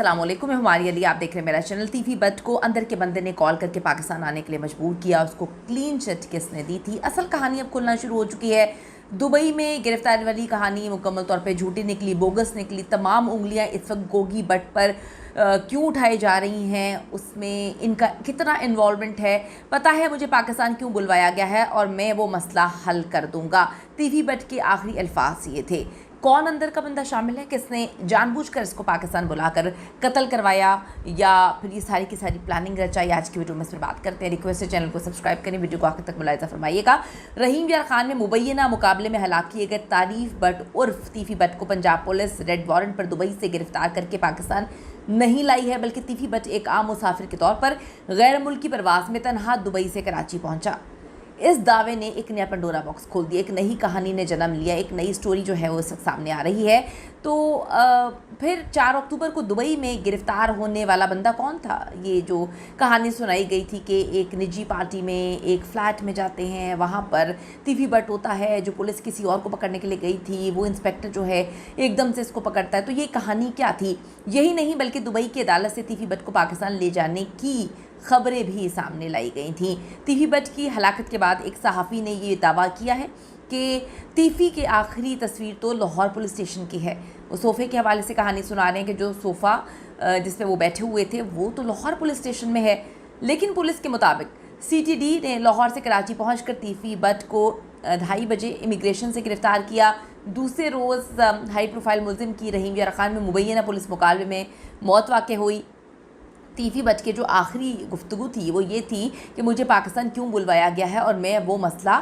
अस्सलामुअलैकुम, मैं हमारी अली, आप देख रहे हैं मेरा चैनल। तीफी बट को अंदर के बंदे ने कॉल करके पाकिस्तान आने के लिए मजबूर किया। उसको क्लीन चिट किसने दी थी? असल कहानी अब खुलना शुरू हो चुकी है। दुबई में गिरफ्तारी वाली कहानी मुकम्मल तौर पे झूठी निकली, बोगस निकली। तमाम उंगलियां इस वक्त गोगी बट पर क्यों उठाई जा रही हैं, उसमें इनका कितना इन्वॉल्वमेंट है, पता है मुझे पाकिस्तान क्यों बुलवाया गया है और मैं वो मसला हल कर दूंगा। तीफी बट के आखिरी अल्फाज ये थे। कौन अंदर का बंदा शामिल है, किसने जानबूझकर इसको पाकिस्तान बुलाकर कत्ल करवाया या फिर ये सारी की सारी प्लानिंग रचाई, आज की वीडियो में इस पर बात करते हैं। रिक्वेस्ट है चैनल को सब्सक्राइब करें, वीडियो को आखिर तक मुलाहिजा फरमाइएगा। रहीम यार खान में मुबैना मुकाबले में हलाक किए गए तारीफ बट उर्फ तीफी बट को पंजाब पुलिस रेड वारंट पर दुबई से गिरफ्तार करके पाकिस्तान नहीं लाई है, बल्कि तीफी बट एक आम मुसाफिर के तौर पर गैर मुल्की परवास में तनहा दुबई से कराची पहुंचा। इस दावे ने एक नया पंडोरा बॉक्स खोल दिया, एक नई कहानी ने जन्म लिया, एक नई स्टोरी जो है वो सामने आ रही है। तो फिर 4 अक्टूबर को दुबई में गिरफ्तार होने वाला बंदा कौन था? ये जो कहानी सुनाई गई थी कि एक निजी पार्टी में एक फ़्लैट में जाते हैं, वहाँ पर तीफी बट होता है जो पुलिस किसी और को पकड़ने के लिए गई थी, वो इंस्पेक्टर जो है एकदम से इसको पकड़ता है। तो ये कहानी क्या थी? यही नहीं बल्कि दुबई की अदालत से तीफी बट को पाकिस्तान ले जाने की खबरें भी सामने लाई गई थीं। तीफी बट की हलाकत के बाद एक सहाफ़ी ने ये दावा किया है कि तीफी की आखिरी तस्वीर तो लाहौर पुलिस स्टेशन की है। वो सोफ़े के हवाले से कहानी सुना रहे हैं कि जो सोफ़ा जिस पे वो बैठे हुए थे वो तो लाहौर पुलिस स्टेशन में है, लेकिन पुलिस के मुताबिक CTD ने लाहौर से कराची पहुंचकर तीफी बट को 2:30 बजे इमिग्रेशन से गिरफ़्तार किया। दूसरे रोज़ हाई प्रोफाइल मुलजिम की रहीम यार खान में मुबैना पुलिस मुकाबले में मौत वाक़ हुई। तीफी बट के जो आखिरी गुफ्तगू थी वो ये थी कि मुझे पाकिस्तान क्यों बुलवाया गया है और मैं वो मसला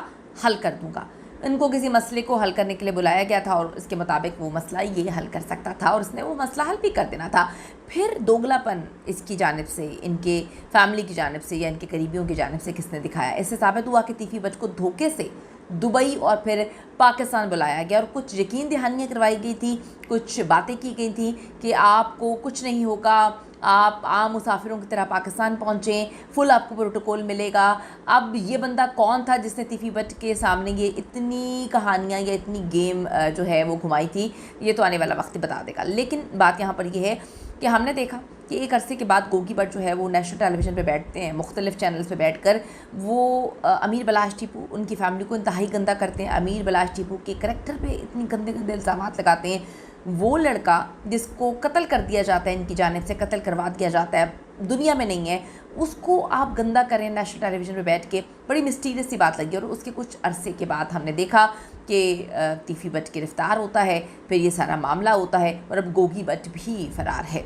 हल कर दूंगा। इनको किसी मसले को हल करने के लिए बुलाया गया था और इसके मुताबिक वो मसला ये हल कर सकता था और इसने वो मसला हल भी कर देना था। फिर दोगलापन इसकी जानिब से, इनके फैमिली की जानिब से या इनके करीबियों की जानिब से किसने दिखाया? इससे साबित हुआ कि तीफी बट को धोखे से दुबई और फिर पाकिस्तान बुलाया गया और कुछ यकीन दहानियाँ करवाई गई थी, कुछ बातें की गई थी कि आपको कुछ नहीं होगा, आप आम मुसाफिरों की तरह पाकिस्तान पहुँचें, फुल आपको प्रोटोकॉल मिलेगा। अब ये बंदा कौन था जिसने तीफी बट के सामने ये इतनी कहानियाँ या इतनी गेम जो है वो घुमाई थी, ये तो आने वाला वक्त ही बता देगा। लेकिन बात यहाँ पर ये है कि हमने देखा कि एक अरसे के बाद गोगी बट जो है वो नेशनल टेलीविज़न पे बैठते हैं, मुख्तलिफ़ चैनल्स पे बैठकर वो अमीर बलाश टीपू, उनकी फैमिली को इंतहाई गंदा करते हैं। अमीर बलाश टीपू के करैक्टर पे इतनी गंदे गंदे इल्ज़ामात लगाते हैं। वो लड़का जिसको कत्ल कर दिया जाता है, इनकी जानिब से कत्ल करवा दिया जाता है, दुनिया में नहीं है, उसको आप गंदा करें नेशनल टेलीविज़न पे बैठ के, बड़ी मिस्टीरियस सी बात लगी। और उसके कुछ अरसे के बाद हमने देखा कि तीफी बट गिरफ्तार होता है, फिर ये सारा मामला होता है और अब गोगी बट भी फ़रार है।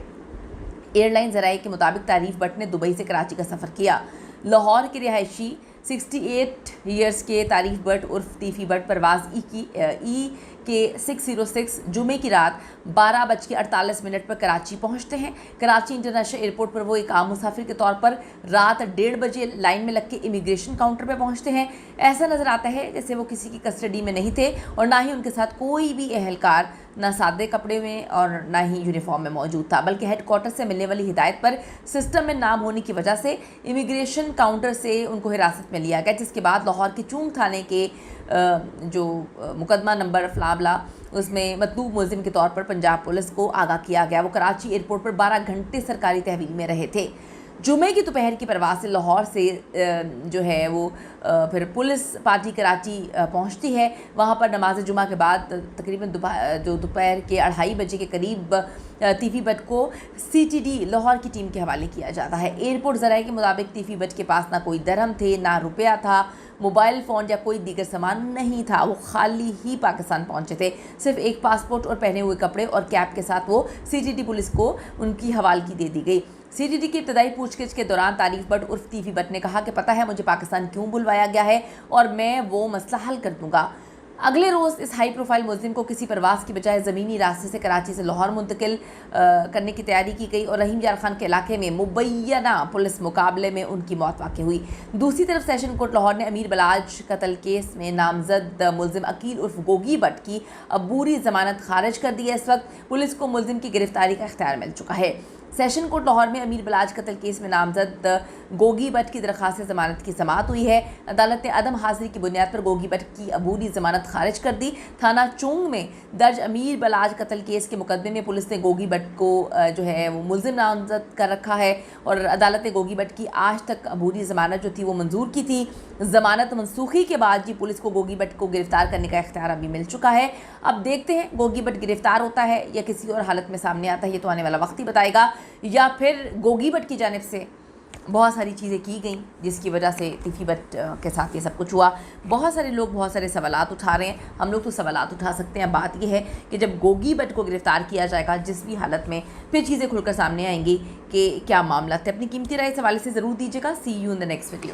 एयरलाइन ज़राए के मुताबिक तारीफ बट ने दुबई से कराची का सफ़र किया। लाहौर के रिहायशी 68 ईयर्स के तारीफ बट उर्फ तीफी बट परवाज़ ई के 606 जुमे की रात 12:48 पर कराची पहुंचते हैं। कराची इंटरनेशनल एयरपोर्ट पर वो एक आम मुसाफिर के तौर पर रात 1:30 बजे लाइन में लग के इमिग्रेशन काउंटर पर पहुंचते हैं। ऐसा नज़र आता है जैसे वो किसी की कस्टडी में नहीं थे और ना ही उनके साथ कोई भी एहलकार, ना सादे कपड़े में और ना ही यूनिफॉर्म में मौजूद था, बल्कि हेडक्वार्टर से मिलने वाली हिदायत पर सिस्टम में नाम होने की वजह से इमिग्रेशन काउंटर से उनको हिरासत में लिया गया, जिसके बाद लाहौर के चूंग थाने के जो मुकदमा नंबर फ्लाबला उसमें मतलूब मुलजिम के तौर पर पंजाब पुलिस को आगाह किया गया। वो कराची एयरपोर्ट पर 12 घंटे सरकारी तहवील में रहे थे। जुमे की दोपहर की परवाज़ से लाहौर से जो है वो फिर पुलिस पार्टी कराची पहुंचती है। वहां पर नमाज जुमा के बाद तकरीबन दोपहर के 2:30 बजे के करीब तीफी बट को CTD लाहौर की टीम के हवाले किया जाता है। एयरपोर्ट ज़राए के मुताबिक तीफी बट के पास ना कोई दरहम थे, ना रुपया था, मोबाइल फ़ोन या कोई दीगर सामान नहीं था। वो खाली ही पाकिस्तान पहुंचे थे, सिर्फ एक पासपोर्ट और पहने हुए कपड़े और कैप के साथ वो CTD पुलिस को उनकी हवालगी दे दी गई। CTD की इब्तदाई पूछगिछ के दौरान तारीफ बट उर्फ तीफी बट ने कहा कि पता है मुझे पाकिस्तान क्यों बुलवाया गया है और मैं वो मसला हल कर दूंगा। अगले रोज़ इस हाई प्रोफाइल मुलजिम को किसी परवास की बजाय ज़मीनी रास्ते से कराची से लाहौर मुंतकिल करने की तैयारी की गई और रहीम यार खान के इलाके में मुबैना पुलिस मुकाबले में उनकी मौत वाक़ हुई। दूसरी तरफ सेशन कोर्ट लाहौर ने अमीर बलाज कत्ल केस में नामजद मुलजिम अकील उर्फ गोगी बट की अबूरी ज़मानत खारिज कर दी है। इस वक्त पुलिस को मुलजिम की गिरफ्तारी का इख्तियार मिल चुका है। सेशन कोर्ट लाहौर में अमीर बलाज कत्ल केस में नामजद गोगी भट्ट की दरख्वास्त जमानत की समाअत हुई है। अदालत ने अदम हाजिरी की बुनियाद पर गोगी भट्ट की अबूरी जमानत खारिज कर दी। थाना चुंग में दर्ज अमीर बलाज कत्ल केस के मुकदमे में पुलिस ने गोगी भट्ट को जो है वो मुलजिम नामजद कर रखा है और अदालत ने गोगी भट्ट की आज तक अबूरी जमानत जो थी वो मंजूर की थी। जमानत मनसूखी के बाद जी पुलिस को गोगी भट्ट को गिरफ्तार करने का इख्तियार अभी मिल चुका है। अब देखते हैं गोगी भट्ट गिरफ्तार होता है या किसी और हालत में सामने आता है, ये तो आने वाला वक्त ही बताएगा, या फिर गोगी भट्ट की जानिब से बहुत सारी चीज़ें की गई जिसकी वजह से तिफी भट्ट के साथ ये सब कुछ हुआ। बहुत सारे लोग बहुत सारे सवालात उठा रहे हैं, हम लोग तो सवालात उठा सकते हैं। बात ये है कि जब गोगी भट्ट को गिरफ्तार किया जाएगा जिस भी हालत में, फिर चीज़ें खुलकर सामने आएंगी कि क्या मामला थे। अपनी कीमती राय इस हवाले से ज़रूर दीजिएगा। See you in the next video.